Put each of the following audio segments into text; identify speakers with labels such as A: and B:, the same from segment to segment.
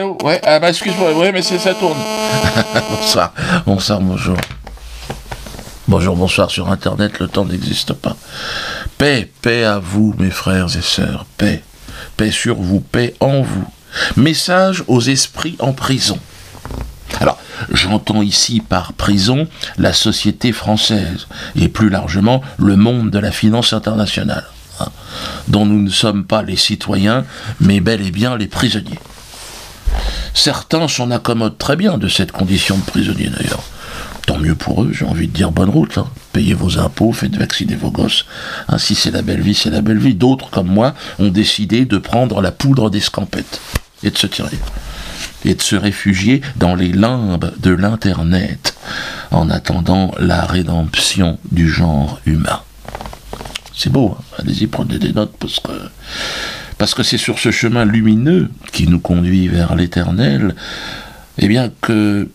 A: allô, ouais, ah bah excuse-moi, ouais, mais ça tourne. Bonsoir, bonsoir, bonjour. Bonjour, bonsoir sur Internet, le temps n'existe pas. Paix, paix à vous, mes frères et sœurs, paix. Paix sur vous, paix en vous. Message aux esprits en prison. Alors, j'entends ici par prison la société française, et plus largement le monde de la finance internationale, hein, dont nous ne sommes pas les citoyens, mais bel et bien les prisonniers. Certains s'en accommodent très bien de cette condition de prisonnier d'ailleurs. Tant mieux pour eux, j'ai envie de dire bonne route. Hein. Payez vos impôts, faites vacciner vos gosses. Ainsi c'est la belle vie, c'est la belle vie. D'autres, comme moi, ont décidé de prendre la poudre d'escampette et de se tirer. Et de se réfugier dans les limbes de l'Internet en attendant la rédemption du genre humain. C'est beau, hein. Allez-y, prenez des notes parce que c'est sur ce chemin lumineux qui nous conduit vers l'éternel, eh bien que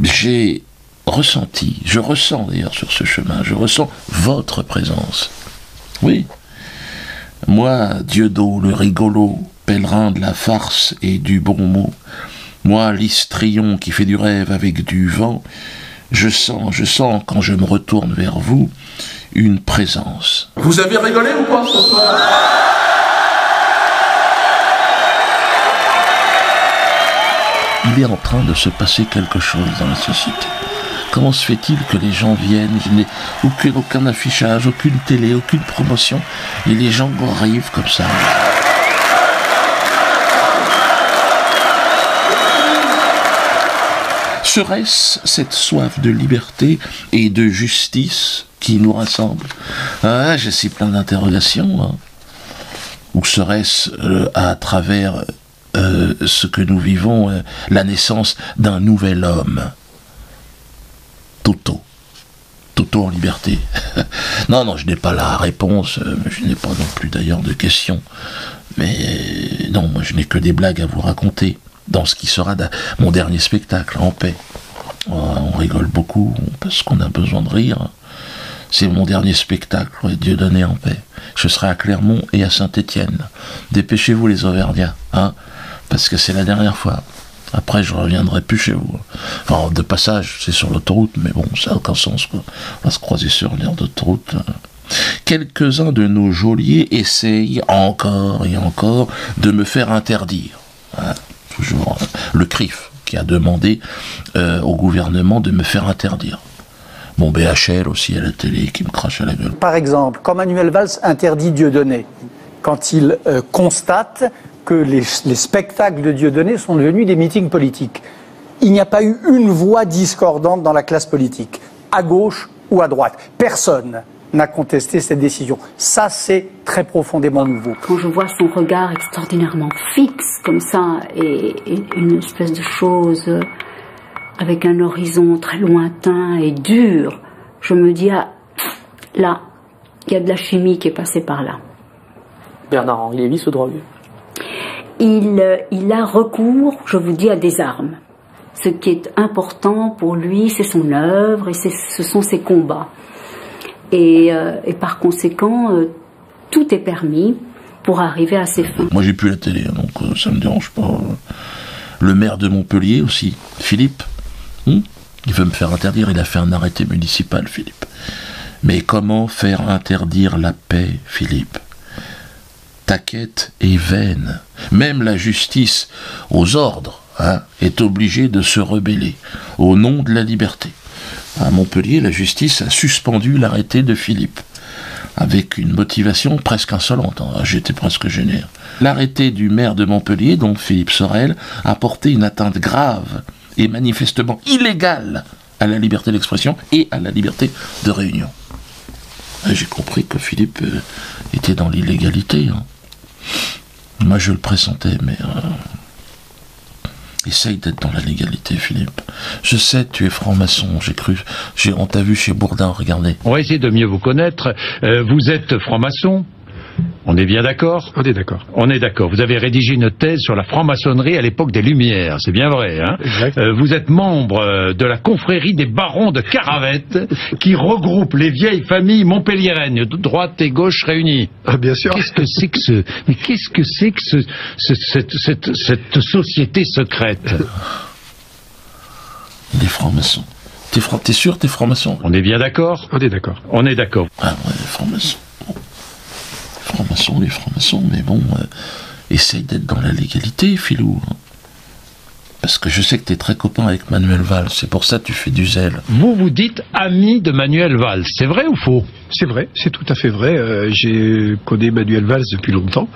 A: j'ai ressenti, je ressens d'ailleurs sur ce chemin, je ressens votre présence. Oui, moi, Dieudo, le rigolo, pèlerin de la farce et du bon mot, moi, l'histrion qui fait du rêve avec du vent, je sens quand je me retourne vers vous, une présence. Vous avez rigolé ou pas ce soir ? Il est en train de se passer quelque chose dans la société. Comment se fait-il que les gens viennent, je n'ai aucun affichage, aucune télé, aucune promotion, et les gens arrivent comme ça. Serait-ce cette soif de liberté et de justice qui nous rassemble? Ah, j'ai si plein d'interrogations. Hein. Ou serait-ce à travers ce que nous vivons, la naissance d'un nouvel homme? Toto en liberté. Non, je n'ai pas la réponse, je n'ai pas non plus d'ailleurs de questions. Mais non, moi je n'ai que des blagues à vous raconter. Dans ce qui sera mon dernier spectacle, en paix. On rigole beaucoup, parce qu'on a besoin de rire. C'est mon dernier spectacle, Dieudonné en paix. Je serai à Clermont et à Saint-Étienne. Dépêchez-vous les Auvergnats, hein, parce que c'est la dernière fois. Après, je ne reviendrai plus chez vous. Enfin, de passage, c'est sur l'autoroute, mais bon, ça n'a aucun sens, quoi. On va se croiser sur l'aire d'autoroute. Quelques-uns de nos geôliers essayent encore et encore de me faire interdire. Hein. Toujours le CRIF qui a demandé au gouvernement de me faire interdire. Bon, BHL aussi à la télé qui me crache à la gueule.
B: Par exemple, quand Manuel Valls interdit Dieudonné, quand il constate que les spectacles de Dieudonné sont devenus des meetings politiques, il n'y a pas eu une voix discordante dans la classe politique, à gauche ou à droite. Personne n'a contesté cette décision. Ça, c'est très profondément nouveau.
C: Quand je vois son regard extraordinairement fixe, comme ça, et une espèce de chose avec un horizon très lointain et dur, je me dis, ah, là, il y a de la chimie qui est passée par là.
D: Bernard-Henri Lévy se drogue.
C: Il a recours, je vous dis, à des armes. Ce qui est important pour lui, c'est son œuvre et ce sont ses combats. Et par conséquent, tout est permis pour arriver à ses fins.
A: Moi, j'ai plus la télé, donc ça me dérange pas. Le maire de Montpellier aussi, Philippe, il veut me faire interdire. Il a fait un arrêté municipal, Philippe. Mais comment faire interdire la paix, Philippe? Ta quête est vaine. Même la justice, aux ordres, hein, est obligée de se rebeller au nom de la liberté. À Montpellier, la justice a suspendu l'arrêté de Philippe, avec une motivation presque insolente. Hein. J'étais presque gêné. L'arrêté du maire de Montpellier, donc Philippe Sorel, a porté une atteinte grave et manifestement illégale à la liberté d'expression et à la liberté de réunion. J'ai compris que Philippe était dans l'illégalité. Hein. Moi, je le pressentais, mais... Essaye d'être dans la légalité, Philippe. Je sais, tu es franc-maçon, j'ai cru. On t'a vu chez Bourdin, regardez.
E: On va essayer de mieux vous connaître. Vous êtes franc-maçon, On est bien d'accord?
F: On est d'accord.
E: On est d'accord. Vous avez rédigé une thèse sur la franc-maçonnerie à l'époque des Lumières, c'est bien vrai, hein?
F: Exact.
E: Vous êtes membre de la confrérie des barons de Caravette, qui regroupe les vieilles familles montpelliéraines, de droite et gauche réunies.
F: Ah, bien sûr.
E: Qu'est-ce que c'est que cette société secrète?
A: Les francs-maçons. T'es sûr, t'es franc-maçon?
E: On est bien d'accord?
F: On est d'accord.
E: On est d'accord.
A: Ah ouais, les francs-maçons. Bon. Les francs-maçons, mais bon, essaye d'être dans la légalité, Philou. Hein. Parce que je sais que t'es très copain avec Manuel Valls, c'est pour ça que tu fais du zèle.
E: Vous vous dites ami de Manuel Valls, c'est vrai ou faux?
F: C'est vrai, c'est tout à fait vrai. J'ai connu Manuel Valls depuis longtemps.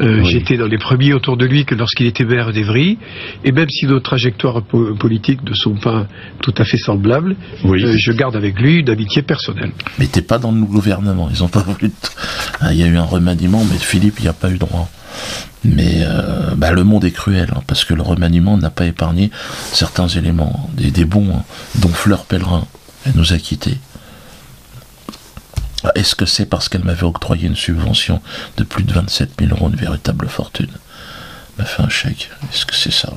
E: Oui.
F: J'étais dans les premiers autour de lui que lorsqu'il était maire d'Évry. Et même si nos trajectoires politiques ne sont pas tout à fait semblables,
E: Oui.
F: je garde avec lui une amitié personnelle.
A: Mais t'es pas dans le gouvernement, ils ont pas voulu. Il y a eu un remaniement, mais Philippe, il n'y a pas eu droit. Mais le monde est cruel, hein, parce que le remaniement n'a pas épargné certains éléments, des bons, hein, dont Fleur Pellerin. Elle nous a quittés. Est-ce que c'est parce qu'elle m'avait octroyé une subvention de plus de 27 000 €, une véritable fortune? Elle m'a fait un chèque. Est-ce que c'est ça?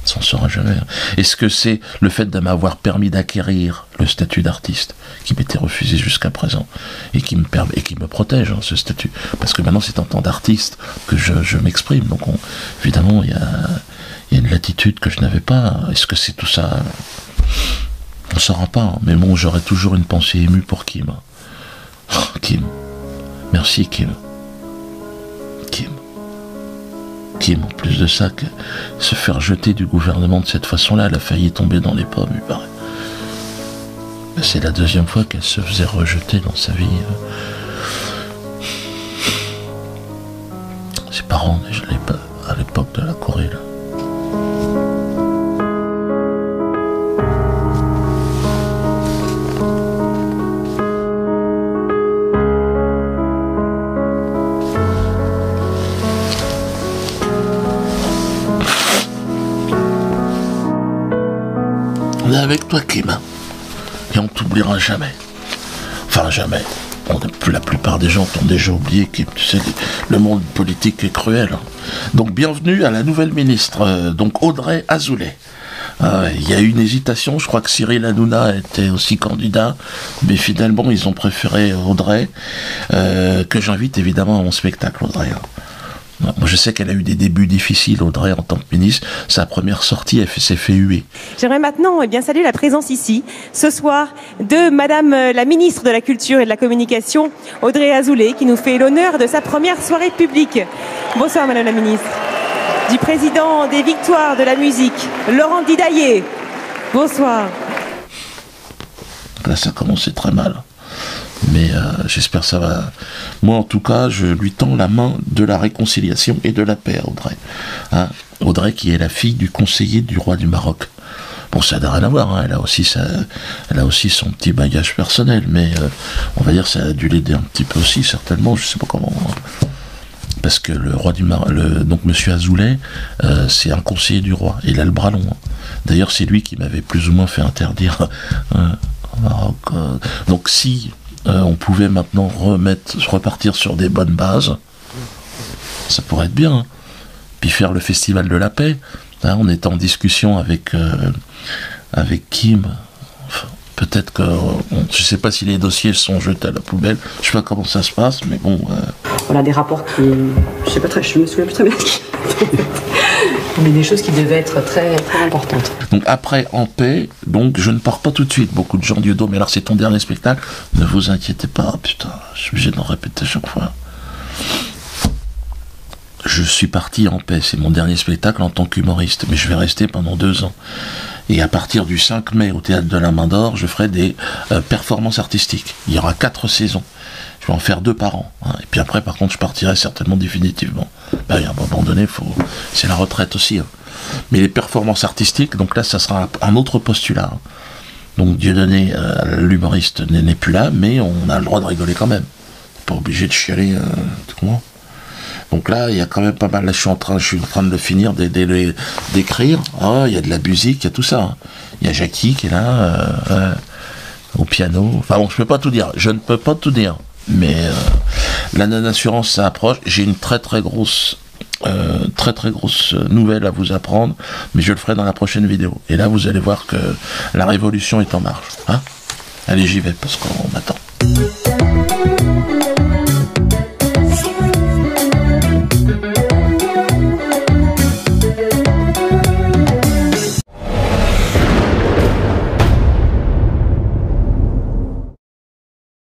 A: Ça n'en saura jamais. Hein. Est-ce que c'est le fait de m'avoir permis d'acquérir le statut d'artiste qui m'était refusé jusqu'à présent et qui me protège, hein, ce statut? Parce que maintenant c'est en tant d'artiste que je m'exprime. Donc évidemment il y a une latitude que je n'avais pas. Est-ce que c'est tout ça? On ne saura pas. Hein. Mais bon, j'aurai toujours une pensée émue pour Kim. Oh, Kim. Merci Kim. Kim, en plus de ça, que se faire jeter du gouvernement de cette façon-là, elle a failli tomber dans les pommes, il paraît. C'est la deuxième fois qu'elle se faisait rejeter dans sa vie. Ses parents, déjà, à l'époque de la Corée, là. On est avec toi, Kim, et on t'oubliera jamais. Enfin, jamais. La plupart des gens t'ont déjà oublié, Kim. Tu sais, le monde politique est cruel. Hein. Donc, bienvenue à la nouvelle ministre, donc Audrey Azoulay. Il y a eu une hésitation, je crois que Cyril Hanouna était aussi candidat, mais finalement, ils ont préféré Audrey, que j'invite évidemment à mon spectacle, Audrey. Moi, je sais qu'elle a eu des débuts difficiles, Audrey, en tant que ministre. Sa première sortie, elle s'est fait huer.
G: J'aimerais maintenant saluer la présence ici, ce soir, de Madame la ministre de la Culture et de la Communication, Audrey Azoulay, qui nous fait l'honneur de sa première soirée publique. Bonsoir, Madame la ministre. Du président des Victoires de la musique, Laurent Didaillé. Bonsoir.
A: Là, ça a commencé très mal. Mais j'espère que ça va. Moi, en tout cas, je lui tends la main de la réconciliation et de la paix, Audrey. Hein, Audrey, qui est la fille du conseiller du roi du Maroc. Bon, ça n'a rien à voir, hein. Elle a aussi son petit bagage personnel, mais on va dire que ça a dû l'aider un petit peu aussi, certainement, je sais pas comment. Hein. Parce que le roi du Maroc, donc Monsieur Azoulay, c'est un conseiller du roi, et il a le bras long. Hein. D'ailleurs, c'est lui qui m'avait plus ou moins fait interdire au Maroc. Donc si on pouvait maintenant repartir sur des bonnes bases, ça pourrait être bien. Hein. Puis faire le festival de la paix. Hein, on est en discussion avec Kim. Enfin, peut-être que... je ne sais pas si les dossiers sont jetés à la poubelle. Je ne sais pas comment ça se passe, mais bon...
H: Voilà, des rapports qui... je me souviens plus très bien. Mais des choses qui devaient être très, très importantes.
A: Donc après En paix, donc je ne pars pas tout de suite. Beaucoup de gens disent mais alors c'est ton dernier spectacle. Ne vous inquiétez pas, putain, je suis obligé d'en répéter chaque fois. Je suis parti En paix, c'est mon dernier spectacle en tant qu'humoriste, mais je vais rester pendant 2 ans. Et à partir du 5 mai au Théâtre de la Main d'Or, je ferai des performances artistiques. Il y aura 4 saisons. Je vais en faire 2 par an. Hein. Et puis après, par contre, je partirai certainement définitivement. À un moment donné, c'est la retraite aussi. Hein. Mais les performances artistiques, donc là, ça sera un autre postulat. Hein. Donc Dieudonné, l'humoriste, n'est plus là, mais on a le droit de rigoler quand même. Pas obligé de chialer. Comment ? Donc là, il y a quand même pas mal. Là, je suis en train de le finir, d'écrire. Ah, il y a de la musique, il y a tout ça. Hein. Il y a Jackie qui est là, au piano. Enfin bon, je peux pas tout dire. Je ne peux pas tout dire. Mais la non-assurance, ça approche. J'ai une très très grosse nouvelle à vous apprendre, mais je le ferai dans la prochaine vidéo. Et là, vous allez voir que la révolution est en marche. Hein? Allez, j'y vais, parce qu'on m'attend.